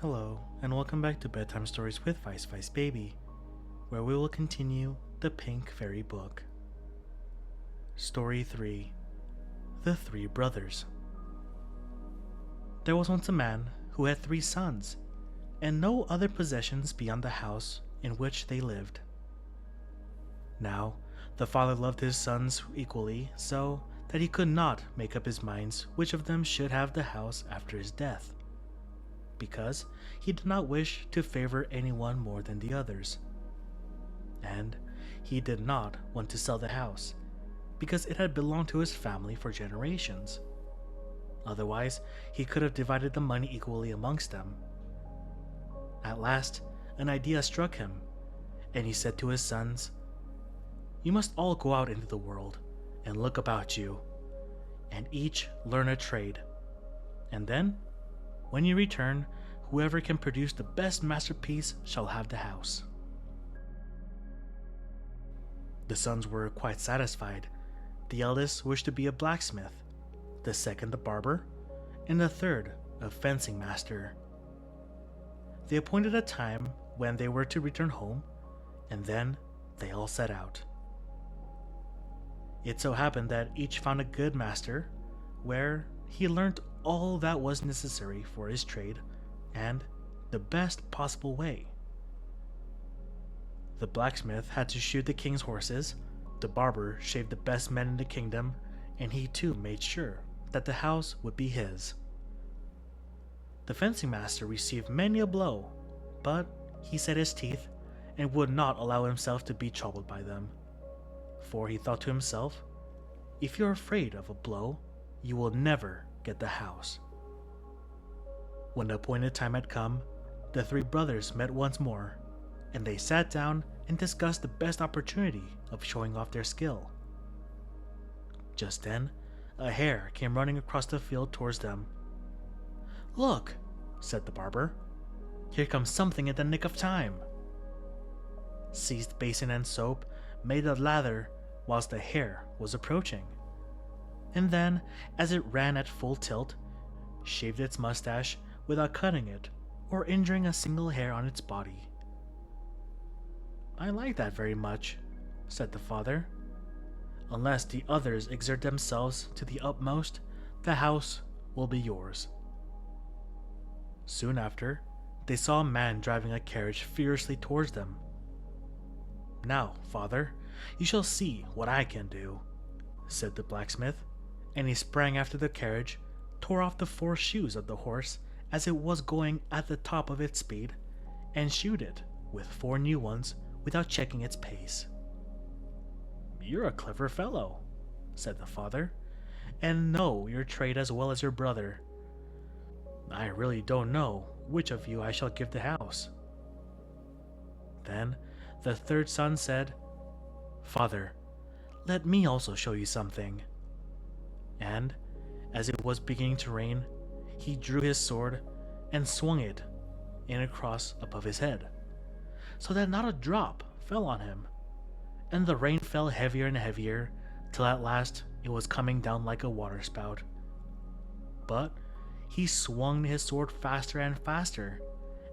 Hello, and welcome back to Bedtime Stories with Vice Vice Baby, where we will continue the Pink Fairy book. Story 3: The Three Brothers. There was once a man who had 3 sons, and no other possessions beyond the house in which they lived. Now, the father loved his sons equally, so that he could not make up his mind which of them should have the house after his death, because he did not wish to favor anyone more than the others. And he did not want to sell the house, because it had belonged to his family for generations. Otherwise, he could have divided the money equally amongst them. At last, an idea struck him, and he said to his sons, "You must all go out into the world and look about you, and each learn a trade. And then, when you return, whoever can produce the best masterpiece shall have the house." The sons were quite satisfied. The eldest wished to be a blacksmith, the second a barber, and the third a fencing master. They appointed a time when they were to return home, and then they all set out. It so happened that each found a good master, where he learnt all that was necessary for his trade, and the best possible way. The blacksmith had to shoot the king's horses, the barber shaved the best men in the kingdom, and he too made sure that the house would be his. The fencing master received many a blow, but he set his teeth and would not allow himself to be troubled by them. For he thought to himself, if you're afraid of a blow, you will never get the house. When the appointed time had come, the 3 brothers met once more, and they sat down and discussed the best opportunity of showing off their skill. Just then, a hare came running across the field towards them. "Look," said the barber, "here comes something in the nick of time." Seized basin and soap, made a lather whilst the hare was approaching, and then, as it ran at full tilt, shaved its mustache without cutting it or injuring a single hair on its body. "I like that very much," said the father. "Unless the others exert themselves to the utmost, the house will be yours." Soon after, they saw a man driving a carriage fiercely towards them. "Now, father, you shall see what I can do," said the blacksmith, and he sprang after the carriage, tore off the 4 shoes of the horse as it was going at the top of its speed, and shoed it with 4 new ones without checking its pace. "You're a clever fellow," said the father, "and know your trade as well as your brother. I really don't know which of you I shall give the house." Then the 3rd son said, "Father, let me also show you something." And, as it was beginning to rain, he drew his sword and swung it in a cross above his head, so that not a drop fell on him, and the rain fell heavier and heavier, till at last it was coming down like a waterspout. But he swung his sword faster and faster,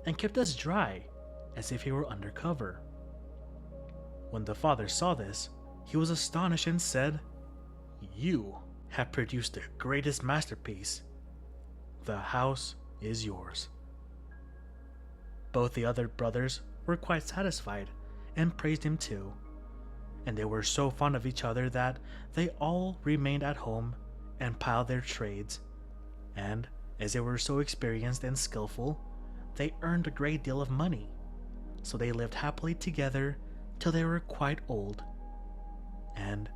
and kept as dry as if he were under cover. When the father saw this, he was astonished and said, "You have produced the greatest masterpiece. The house is yours." Both the other brothers were quite satisfied, and praised him too, and they were so fond of each other that they all remained at home and plied their trades, and as they were so experienced and skillful, they earned a great deal of money, so they lived happily together till they were quite old. And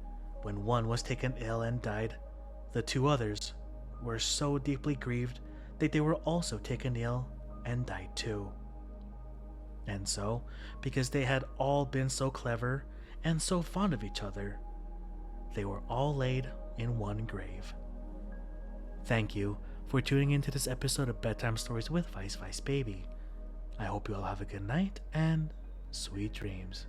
when one was taken ill and died, the 2 others were so deeply grieved that they were also taken ill and died too. And so, because they had all been so clever and so fond of each other, they were all laid in one grave. Thank you for tuning into this episode of Bedtime Stories with Vice Vice Baby. I hope you all have a good night and sweet dreams.